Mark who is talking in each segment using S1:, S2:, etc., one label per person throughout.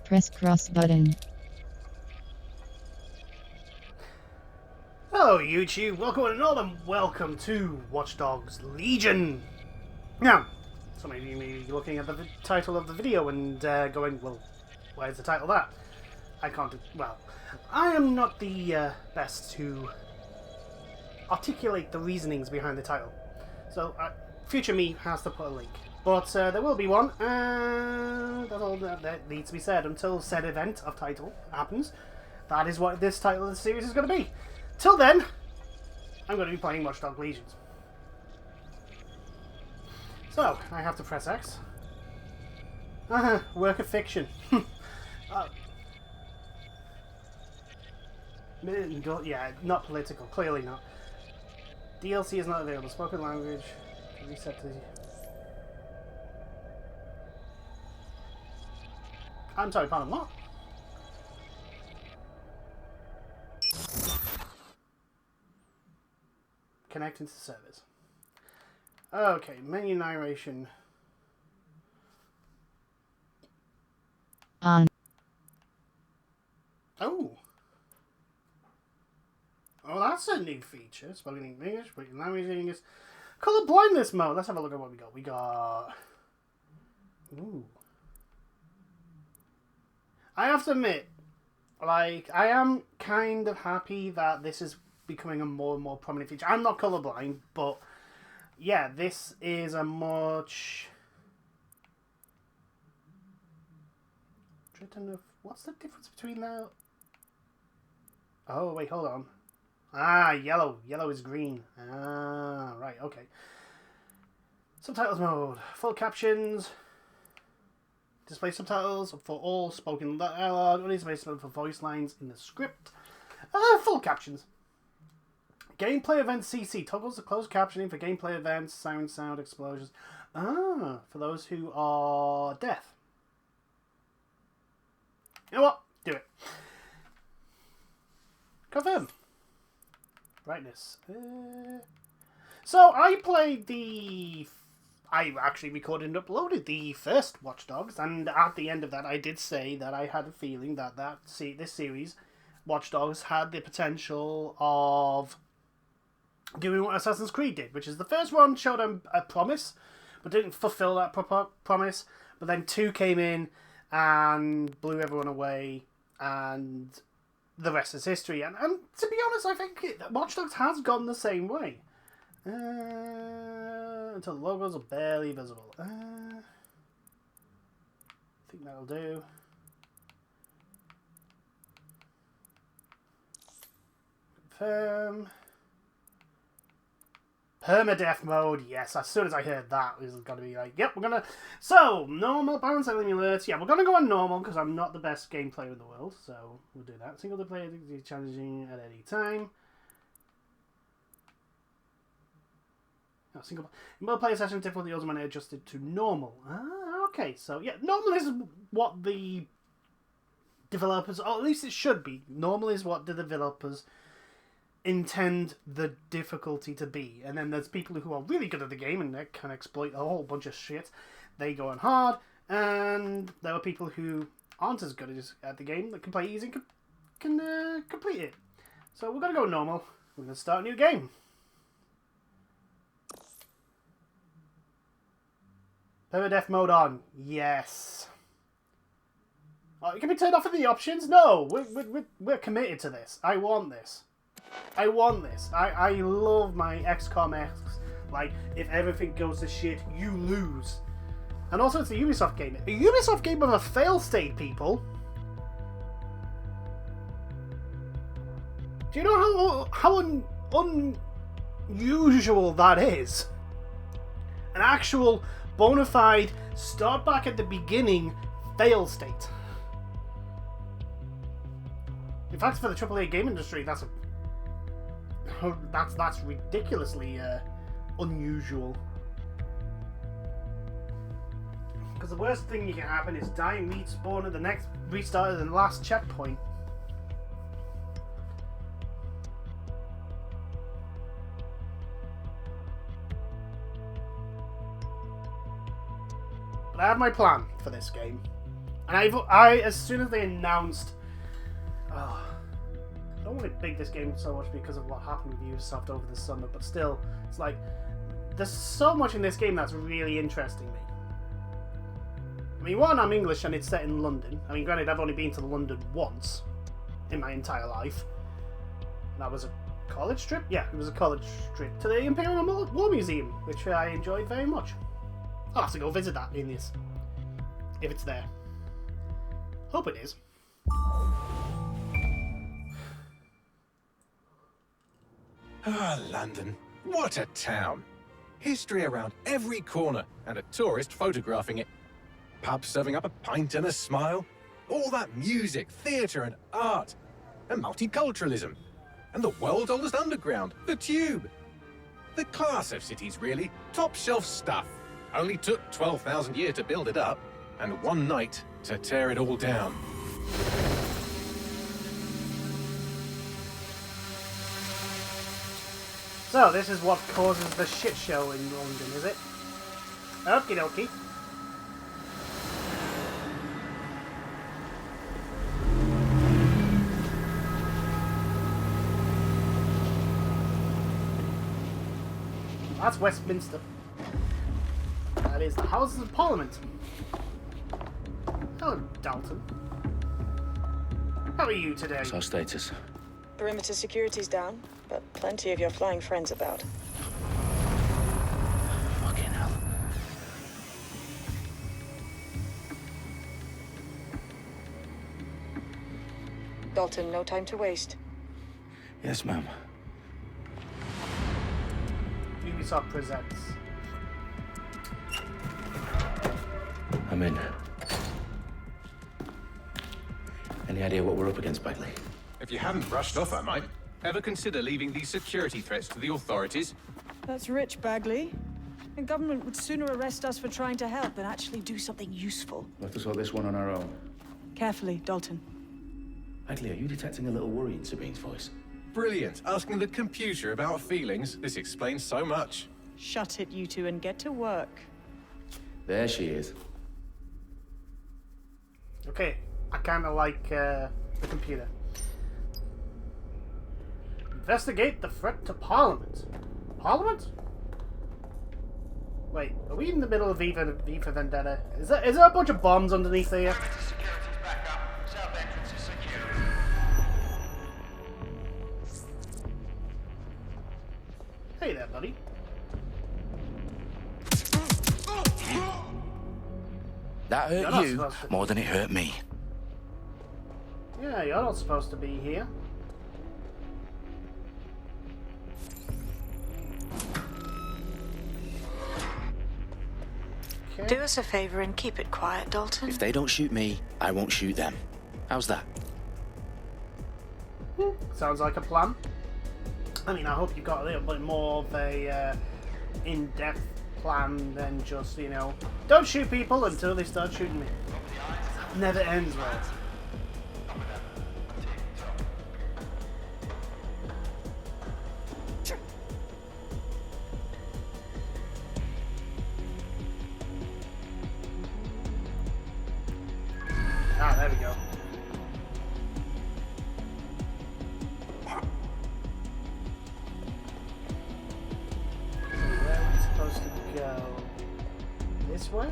S1: Press cross button.
S2: Hello YouTube, welcome to Watch Dogs Legion. Now, some of you may be looking at the title of the video and going, well, why is the title that? I can't, I am not the best to articulate the reasonings behind the title. So, future me has to put a link. But there will be one, and that's all that needs to be said. Until said event of title happens, that is what this title of the series is going to be. Till then, I'm going to be playing Watch Dogs Legion. So, I have to press X. Work of fiction. Yeah, not political, clearly not. DLC is not available. Spoken language. Reset to... I'm sorry, pardon, what? Connecting to servers. Okay, menu narration.
S1: On.
S2: Oh, that's a new feature. Spoken English, spoken language English. Color blindness mode. Let's have a look at what we got. We got... Ooh. I have to admit, like, I am kind of happy that this is becoming a more and more prominent feature. I'm not colorblind, but yeah, this is a much... What's the difference between now? Oh, wait, hold on. Ah, yellow. Yellow is green. Ah, right, okay. Subtitles mode. Full captions. Display subtitles for all spoken dialogue. Only display for voice lines in the script. Full captions. Gameplay events CC. Toggles the closed captioning for gameplay events, sound explosions. Ah, for those who are deaf. You know what? Do it. Confirm. Brightness. So I played the... I actually recorded and uploaded the first Watch Dogs, and at the end of that I did say that I had a feeling that this series, Watch Dogs, had the potential of doing what Assassin's Creed did, which is the first one showed a promise, but didn't fulfill that promise, but then 2 came in and blew everyone away, and the rest is history. And to be honest, I think Watch Dogs has gone the same way. Until the logos are barely visible. I think that'll do. Confirm. Permadeath mode, yes. As soon as I heard that, it was going to be like, yep, we're going to... So, normal, balance, settling alerts. Yeah, we're going to go on normal, because I'm not the best game player in the world, so we'll do that. Single player is challenging at any time. No, single player session difficulty automatically adjusted to normal. Ah, okay. So, yeah, normal is what the developers... Or at least it should be. Normal is what the developers intend the difficulty to be, and then there's people who are really good at the game and they can exploit a whole bunch of shit. They go on hard, and there are people who aren't as good at the game that can play easy and can complete it. So we're gonna go normal. We're gonna start a new game. Permadeath mode on. Yes. Oh, it can be turned off in the options. No, we're committed to this. I want this. I love my XCOM X. Like, if everything goes to shit, you lose. And also, it's a Ubisoft game. A Ubisoft game with a fail state, people. Do you know how unusual that is? An actual bona fide start back at the beginning fail state. In fact, for the AAA game industry, that's ridiculously unusual. Because the worst thing that can happen is die and respawn at the next restart at the last checkpoint. But I have my plan for this game. And I as soon as they announced, I don't want to big this game so much because of what happened with Ubisoft over the summer, but still, it's like there's so much in this game that's really interesting me. I mean, one, I'm English and it's set in London. I mean, granted, I've only been to London once in my entire life. And that was a college trip? Yeah, it was a college trip to the Imperial War Museum, which I enjoyed very much. I'll have to go visit that in this, if it's there. Hope it is.
S1: Ah, London. What a town. History around every corner and a tourist photographing it. Pubs serving up a pint and a smile. All that music, theatre and art. And multiculturalism. And the world's oldest underground, the Tube. The class of cities, really. Top shelf stuff. Only took 12,000 years to build it up. And one night to tear it all down.
S2: So, this is what causes the shit show in London, is it? Okie dokie. That's Westminster. That is the Houses of Parliament. Hello, Dalton. How are you today?
S3: What's our status?
S4: Perimeter security's down, but plenty of your flying friends about.
S3: Fucking hell.
S4: Dalton, no time to waste.
S3: Yes, ma'am.
S2: Ubisoft presents.
S3: I'm in. Any idea what we're up against, Bagley?
S1: If you haven't brushed off, I might. Ever consider leaving these security threats to the authorities?
S5: That's rich, Bagley. The government would sooner arrest us for trying to help than actually do something useful.
S3: We'll have to sort this one on our own.
S5: Carefully, Dalton.
S3: Bagley, are you detecting a little worry in Sabine's voice?
S1: Brilliant. Asking the computer about feelings. This explains so much.
S5: Shut it, you two, and get to work.
S3: There she is.
S2: Okay, I kind of like the computer. Investigate the threat to Parliament. Parliament? Wait, are we in the middle of V for Vendetta? Is there a bunch of bombs underneath here?
S6: Security's back up. South entrance is secure.
S2: Hey there, buddy.
S3: That
S2: You're
S3: hurt
S2: not
S3: you
S2: supposed to-
S3: more than it hurt me.
S2: Yeah, you're not supposed to be here. Okay.
S4: Do us a favor and keep it quiet, Dalton.
S3: If they don't shoot me, I won't shoot them. How's that?
S2: Sounds like a plan. I mean, I hope you've got a little bit more of a in-depth plan than just, you know, don't shoot people until they start shooting me. That never ends well. Ah, there we go. Where are we supposed to go? This way?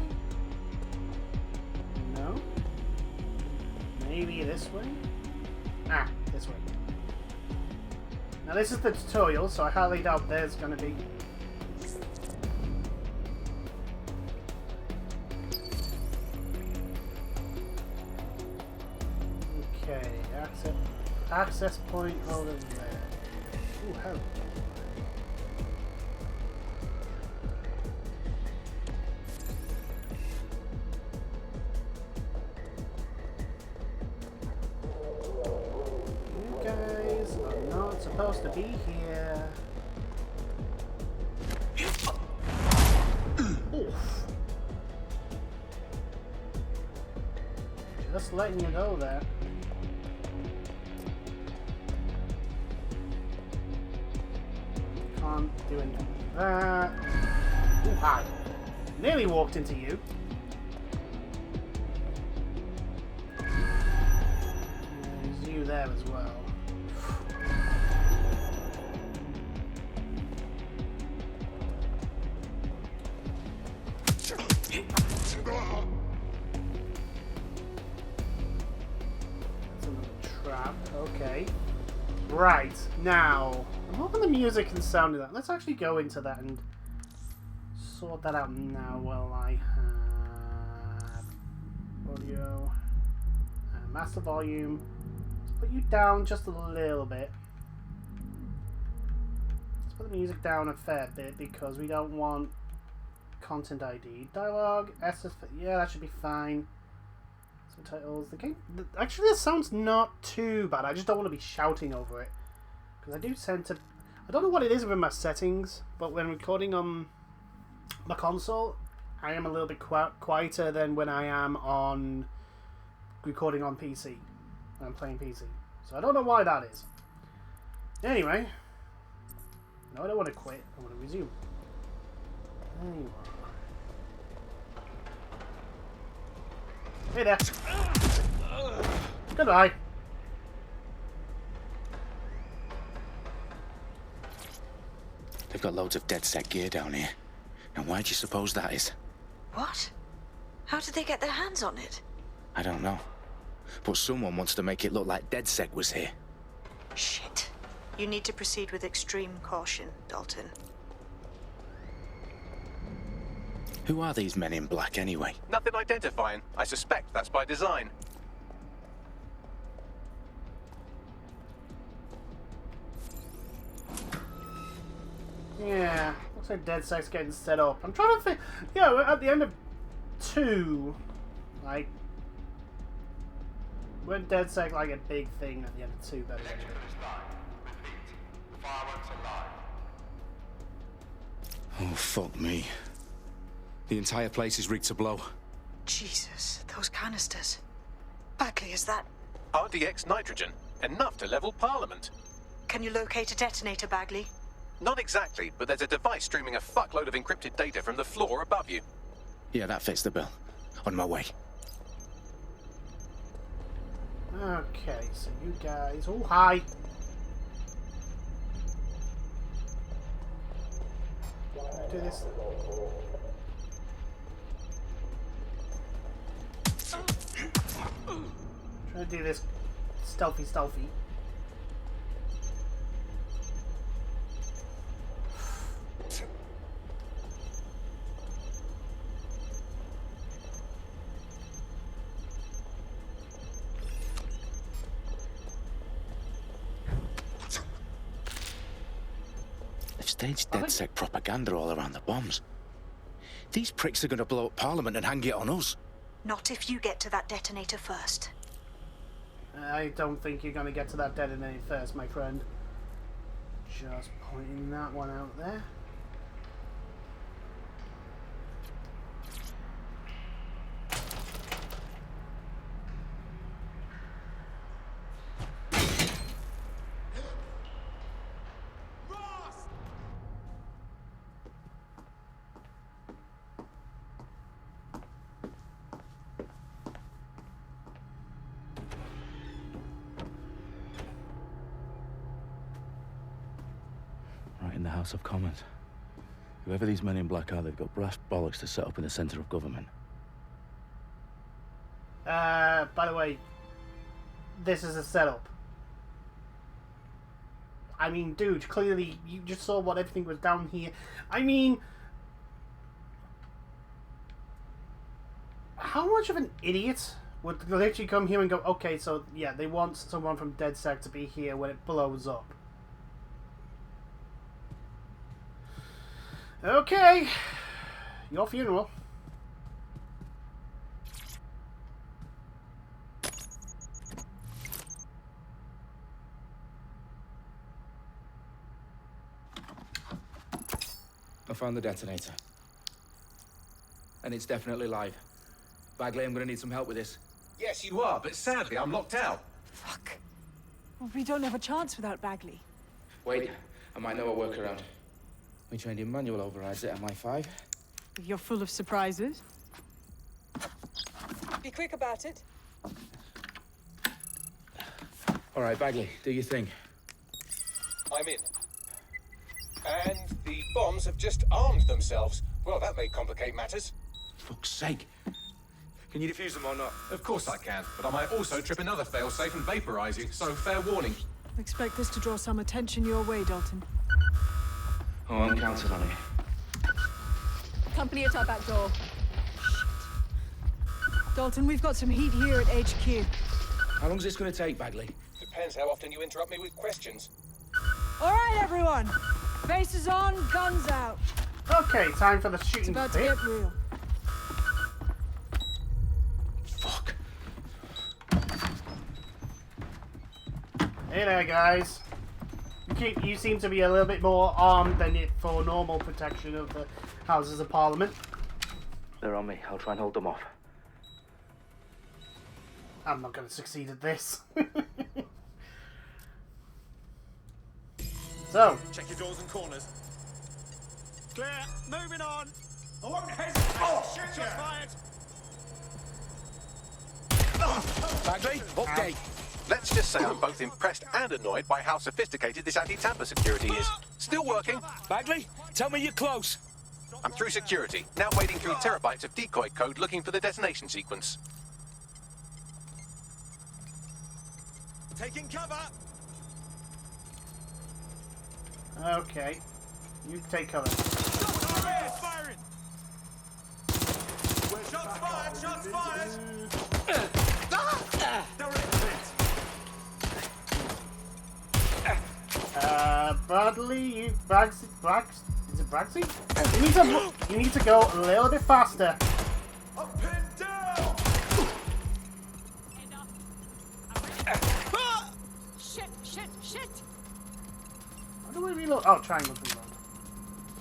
S2: No? Maybe this way? Ah, this way. Now this is the tutorial, so I highly doubt there's gonna be... Okay, access point over there. Ooh, hell. You guys are not supposed to be here. Oof. Just letting you know that. Can't do anything like that. Ooh, hi. Nearly walked into you. there as well. That's another trap. Okay. Right, now, I'm hoping the music and sound of that. Let's actually go into that and sort that out now while I have audio and master volume. Let's put you down just a little bit. Let's put the music down a fair bit because we don't want content ID. Dialogue, SS, yeah, that should be fine. Subtitles, the game. Actually, this sounds not too bad. I just don't want to be shouting over it because I do tend to. I don't know what it is with my settings, but when recording on my console, I am a little bit quieter than when I am on recording on PC. When I'm playing PC, so I don't know why that is. Anyway, no, I don't want to quit. I want to resume. Anyway. Hey there. Goodbye.
S3: They've got loads of DedSec gear down here. Now why do you suppose that is?
S7: What? How did they get their hands on it?
S3: I don't know. But someone wants to make it look like DedSec was here.
S7: Shit. You need to proceed with extreme caution, Dalton.
S3: Who are these men in black anyway?
S1: Nothing identifying. I suspect that's by design.
S2: Yeah, looks like DedSec's getting set up. I'm trying to think. Yeah, we're at the end of 2, like, when DedSec like a big thing at the end of 2, better than
S6: Sector is live. Repeat. Fireworks are live.
S3: Oh, fuck me. The entire place is rigged to blow.
S7: Jesus, those canisters. Bagley, is that...
S1: RDX nitrogen. Enough to level Parliament.
S7: Can you locate a detonator, Bagley?
S1: Not exactly, but there's a device streaming a fuckload of encrypted data from the floor above you.
S3: Yeah, that fits the bill. On my way.
S2: Okay, so you guys. Oh, hi. Do this. Trying to do this stealthy.
S3: They've staged DedSec propaganda all around the bombs. These pricks are going to blow up Parliament and hang it on us.
S7: Not if you get to that detonator first.
S2: I don't think you're going to get to that detonator first, my friend. Just pointing that one out there.
S3: Right in the House of Commons. Whoever these men in black are, they've got brass bollocks to set up in the centre of government.
S2: By the way, this is a setup. I mean, dude, clearly you just saw what everything was down here. I mean, how much of an idiot would literally come here and go, okay, so yeah, they want someone from DedSec to be here when it blows up. Okay, your funeral.
S8: I found the detonator. And it's definitely live. Bagley, I'm gonna need some help with this.
S1: Yes, you are, but sadly I'm locked out.
S5: Fuck. We don't have a chance without Bagley.
S8: Wait, I might know a workaround. We trained in manual overrides at MI5.
S5: You're full of surprises.
S9: Be quick about it.
S8: All right, Bagley, do your thing.
S1: I'm in. And the bombs have just armed themselves. Well, that may complicate matters.
S3: Fuck's sake.
S8: Can you defuse them or not?
S1: Of course I can, but I might also trip another failsafe and vaporize you, so fair warning.
S5: Expect this to draw some attention your way, Dalton.
S8: Oh, I'm counting on it.
S5: Company at our back door. Dalton, we've got some heat here at HQ.
S8: How long's this going to take, Bagley?
S1: Depends how often you interrupt me with questions.
S5: All right, everyone. Faces on, guns out.
S2: Okay, time for the
S5: It's
S2: shooting
S5: about to
S2: bit.
S5: get real.
S3: Fuck.
S2: Hey there, guys. You seem to be a little bit more armed than it for normal protection of the Houses of Parliament.
S8: They're on me. I'll try and hold them off.
S2: I'm not going to succeed at this. So,
S6: Check your doors and corners. Clear. Moving on. I won't hesitate. Oh, shit, shots fired.
S3: Bagley, update.
S1: Let's just say I'm both impressed and annoyed by how sophisticated this anti-tamper security is. Still working.
S3: Bagley, tell me you're close.
S1: I'm through security, now wading through terabytes of decoy code looking for the detonation sequence.
S6: Taking cover.
S2: okay. You take cover.
S6: Shots fired. Shots fired. Shots fired. They're in.
S2: Bradley, you Bragsy, is it Bragsy? You need to go a little bit faster.
S6: Up and down.
S5: Shit!
S2: How do we reload? Oh, triangle to reload.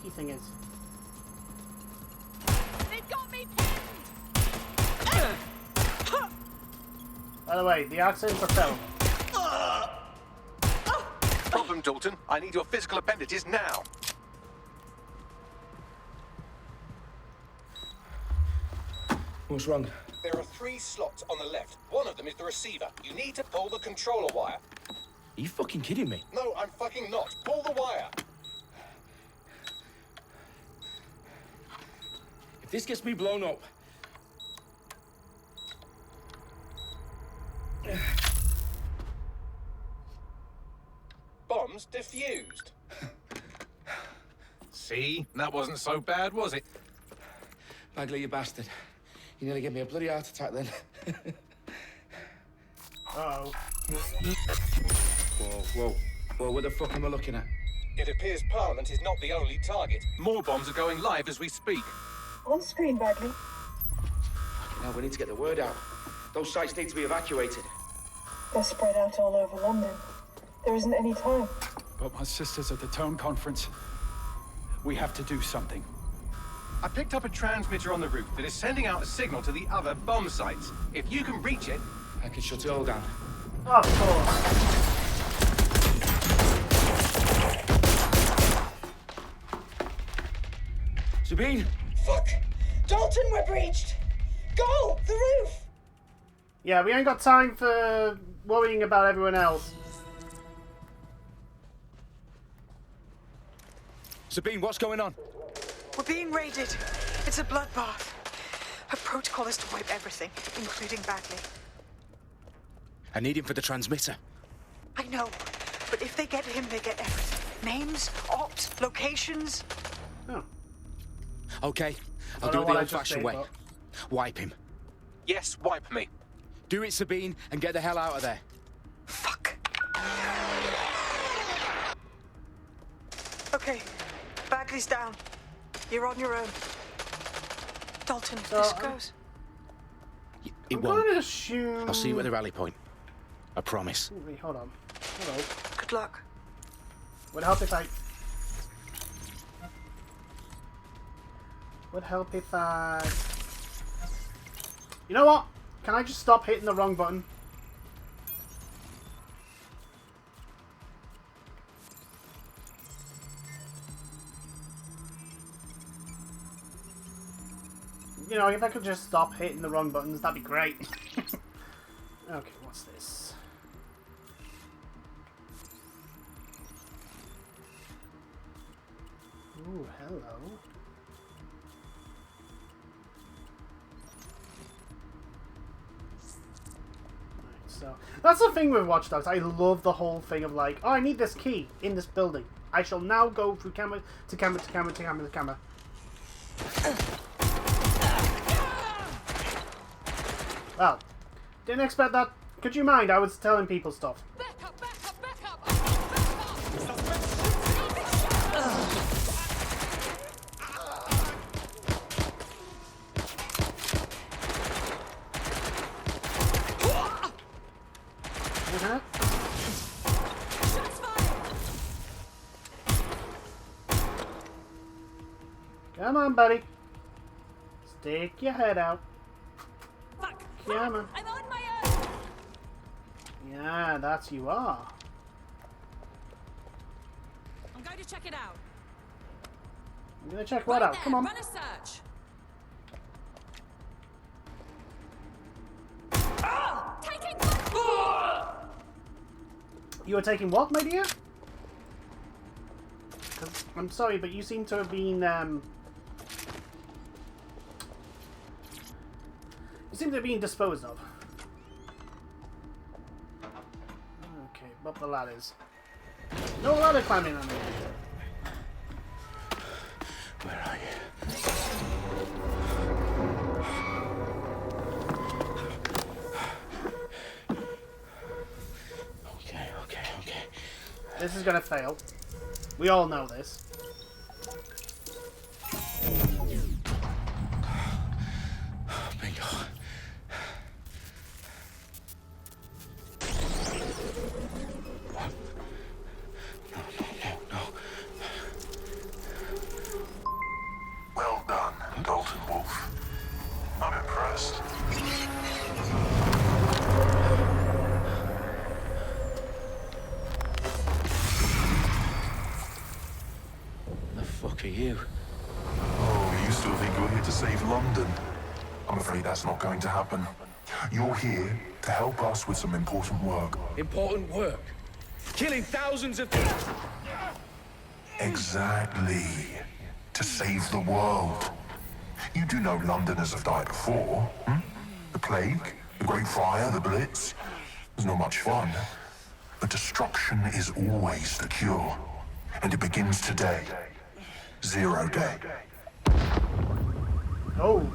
S2: Key thing is.
S5: They've got me pinned!
S2: By the way, the accents are terrible.
S1: Problem, Dalton. I need your physical appendages now.
S8: What's wrong?
S1: There are 3 slots on the left. One of them is the receiver. You need to pull the controller wire.
S3: Are you fucking kidding me?
S1: No, I'm fucking not. Pull the wire.
S8: If this gets me blown up...
S1: Bombs defused. See? That wasn't so bad, was it?
S8: Bagley, you bastard. You nearly gave me a bloody heart attack then.
S2: Uh-oh.
S8: Whoa, what the fuck am I looking at?
S1: It appears Parliament is not the only target. More bombs are going live as we speak.
S4: On screen, Bagley.
S8: Now we need to get the word out. Those sites need to be evacuated.
S4: They're spread out all over London. There isn't any time.
S9: But my sister's at the town conference. We have to do something.
S1: I picked up a transmitter on the roof that is sending out a signal to the other bomb sites. If you can reach it...
S8: I can shut it all down.
S2: Of course.
S8: Sabine!
S4: Fuck! Dalton, we're breached! Go! The roof!
S2: Yeah, we ain't got time for worrying about everyone else.
S3: Sabine, what's going on?
S7: We're being raided. It's a bloodbath. Her protocol is to wipe everything, including Bagley.
S3: I need him for the transmitter.
S7: I know, but if they get him, they get everything. Names, opt, locations.
S2: Oh.
S3: Okay, I'll
S2: I
S3: do
S2: know
S3: it
S2: what
S3: the
S2: I just
S3: old-fashioned
S2: said,
S3: way.
S2: but-
S3: Wipe him.
S1: Yes, wipe me.
S3: Do it, Sabine, and get the hell out of there.
S7: Fuck. Okay, Bagley's down. You're on your own. Dalton, if this goes.
S3: It
S2: I'm
S3: won't.
S2: going to assume...
S3: I'll see you at the rally point. I promise.
S2: Wait, hold on. Hello.
S7: Good luck.
S2: Would help if I... Would help if I... You know what? Can I just stop hitting the wrong button? You know, if I could just stop hitting the wrong buttons, that'd be great. Okay, what's this? Ooh, hello. Right, so that's the thing with Watch Dogs. I love the whole thing of like, oh, I need this key in this building. I shall now go through camera to camera to camera to camera to camera. Well, didn't expect that. Could you mind? I was telling people stuff.
S6: Back up, back up, back up!
S2: Come on, buddy. Stick your head out.
S6: Fuck!
S2: Come on.
S6: I'm on my own!
S2: Yeah, that's you are.
S6: I'm going to check it out.
S2: I'm gonna check what out. Come on.
S6: Run a search. Taking
S2: You were taking what, my dear? 'Cause I'm sorry, but you seem to have been, you seem to have been disposed of. Okay, up the ladders. No ladder climbing on me.
S3: Where are you? Okay.
S2: This is gonna fail. We all know this.
S3: Bingo. No.
S10: Well done, Dalton Wolf. I'm impressed.
S3: The fuck are you?
S10: Oh, you still think you're here to save London? I'm afraid that's not going to happen. You're here to help us with some important work.
S3: Important work. Killing thousands of...
S10: Exactly. To save the world. You do know Londoners have died before, hmm? The Plague, the Great Fire, the Blitz. It's not much fun. But destruction is always the cure. And it begins today. 0 day.
S2: Oh.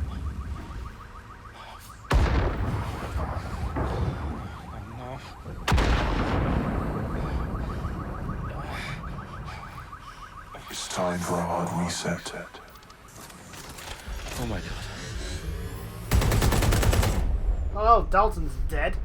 S10: It's time for a hard reset.
S3: Oh my god.
S2: Oh, Dalton's dead.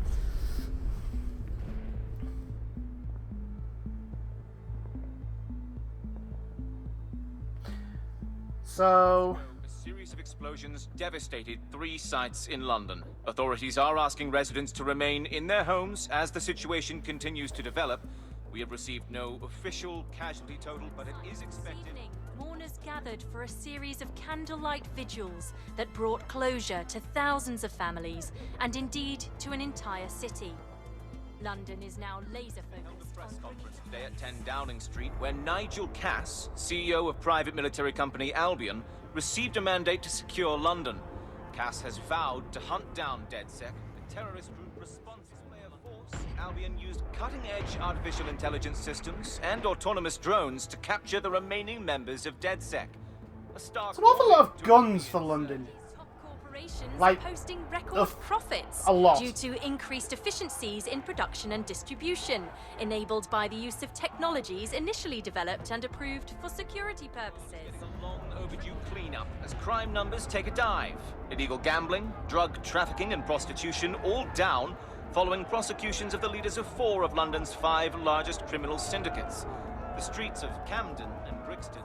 S2: So...
S11: A series of explosions devastated 3 sites in London. Authorities are asking residents to remain in their homes as the situation continues to develop. We have received no official casualty total, but it is expected...
S12: This evening, mourners gathered for a series of candlelight vigils that brought closure to thousands of families, and indeed to an entire city. London is now laser-focused
S11: press
S12: on...
S11: conference today at 10 Downing Street, where Nigel Cass, CEO of private military company Albion, received a mandate to secure London. Cass has vowed to hunt down DedSec, the terrorist group responsible for force. Albion used cutting-edge artificial intelligence systems and autonomous drones to capture the remaining members of DedSec.
S2: It's an awful lot of guns for London. Like,
S12: posting record profits
S2: a lot.
S12: due to increased efficiencies in production and distribution, enabled by the use of technologies initially developed and approved for security purposes.
S11: It's a long overdue cleanup as crime numbers take a dive. Illegal gambling, drug trafficking and prostitution all down following prosecutions of the leaders of 4 of London's 5 largest criminal syndicates. The streets of Camden and Brixton.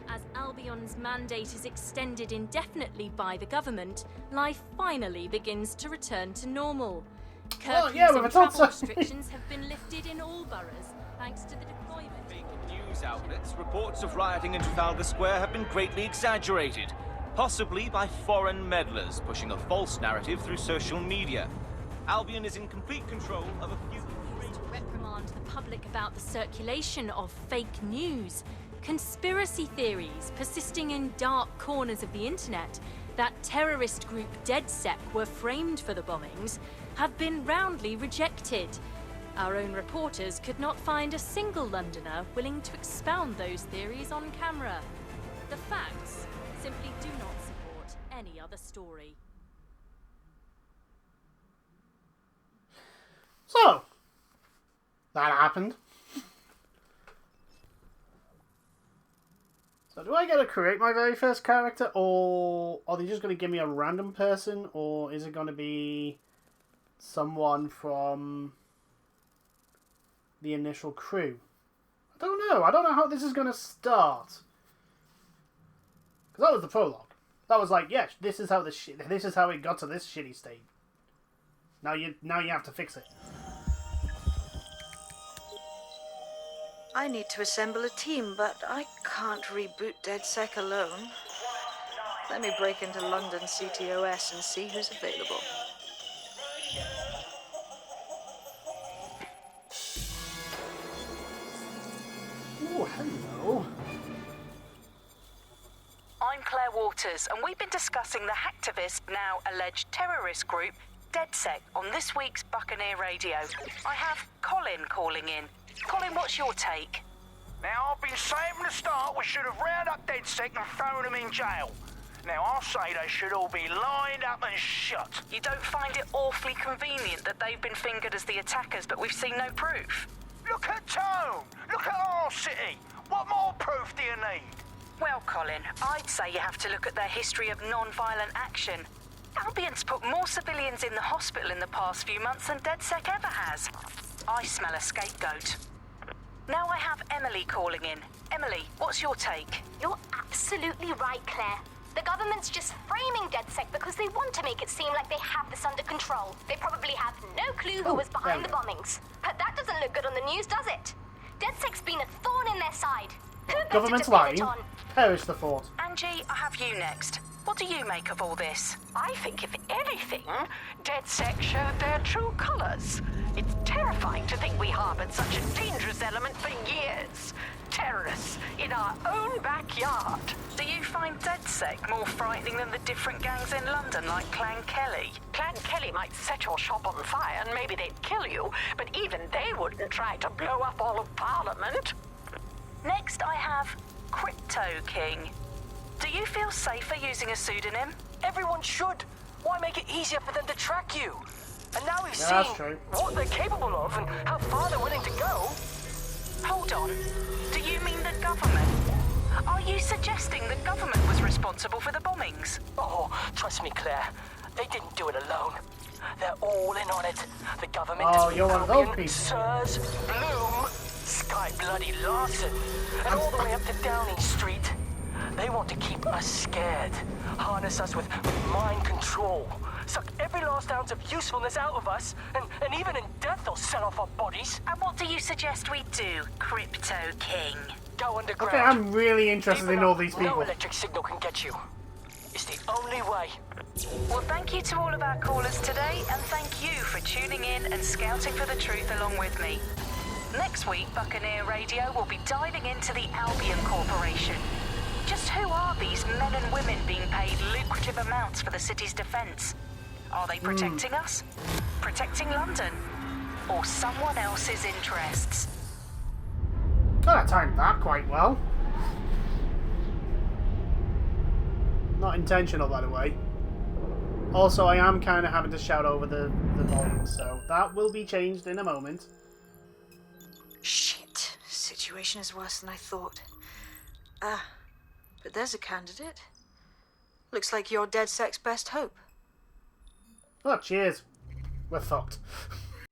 S12: As Albion's mandate is extended indefinitely by the government, life finally begins to return to normal. Curfews and travel restrictions have been lifted in all boroughs, thanks to the deployment.
S11: Fake news outlets, reports of rioting in Trafalgar Square have been greatly exaggerated, possibly by foreign meddlers pushing a false narrative through social media. Albion is in complete control of a few...
S12: To reprimand the public about the circulation of fake news. Conspiracy theories persisting in dark corners of the internet that terrorist group DedSec were framed for the bombings have been roundly rejected. Our own reporters could not find a single Londoner willing to expound those theories on camera. The facts simply do not support any other story.
S2: So, that happened. So do I get to create my very first character, or are they just going to give me a random person, or is it going to be someone from the initial crew? I don't know. I don't know how this is going to start. Because that was the prologue. That was like, yes, this is how this is how it got to this shitty state. Now you have to fix it.
S13: I need to assemble a team, but I can't reboot DedSec alone. Let me break into London CTOS and see who's available.
S2: Oh, hello.
S14: I'm Claire Waters, and we've been discussing the hacktivist, now alleged terrorist group, DedSec, on this week's Buccaneer Radio. I have Colin calling in. Colin, what's your take?
S15: Now, I've been saying from the start we should have rounded up DedSec and thrown them in jail. Now, I'll say they should all be lined up and shot.
S14: You don't find it awfully convenient that they've been fingered as the attackers, but we've seen no proof?
S15: Look at Tone! Look at our city! What more proof do you need?
S14: Well, Colin, I'd say you have to look at their history of non-violent action. Albion's put more civilians in the hospital in the past few months than DedSec ever has. I smell a scapegoat. Now I have Emily calling in. Emily, what's your take?
S16: You're absolutely right, Claire. The government's just framing DedSec because they want to make it seem like they have this under control. They probably have no clue who was behind the bombings. But that doesn't look good on the news, does it? DedSec's been a thorn in their side. Who better
S2: Government's
S16: to pin
S2: lying.
S16: it on?
S2: Perish the thought.
S14: Angie, I have you next. What do you make of all this?
S17: I think, if anything, DedSec showed their true colors. It's terrifying to think we harbored such a dangerous element for years. Terrorists in our own backyard.
S14: Do you find DedSec more frightening than the different gangs in London, like Clan Kelly?
S17: Clan Kelly might set your shop on fire and maybe they'd kill you, but even they wouldn't try to blow up all of Parliament.
S14: Next, I have Crypto King. Do you feel safer using a pseudonym?
S18: Everyone should. Why make it easier for them to track you? And now we've
S2: Yeah, that's
S18: seen
S2: true.
S18: what they're capable of and how far they're willing to go.
S14: Hold on. Do you mean the government? Are you suggesting the government was responsible for the bombings?
S18: Oh, trust me, Claire. They didn't do it alone. They're all in on it. The government,
S2: Oh, you're one of those people.
S18: Sirs, Bloom, Sky Bloody Larson, and all the way up to Downing Street. They want to keep us scared, harness us with mind control, suck every last ounce of usefulness out of us, and even in death they'll sell off our bodies.
S14: And what do you suggest we do, Crypto King?
S18: Go underground.
S2: Okay, I'm really interested in all these
S18: No
S2: people.
S18: electric signal can get you. It's the only way.
S14: Well, thank you to all of our callers today, and thank you for tuning in and scouting for the truth along with me. Next week, Buccaneer Radio will be diving into the Albion Corporation. Just who are these men and women being paid lucrative amounts for the city's defence? Are they protecting us? Protecting London? Or someone else's interests?
S2: God, I timed that quite well. Not intentional, by the way. Also, I am kind of having to shout over the volume, so that will be changed in a moment.
S13: Shit. Situation is worse than I thought. But there's a candidate. Looks like you're DedSec's best hope.
S2: Oh, cheers. We're fucked.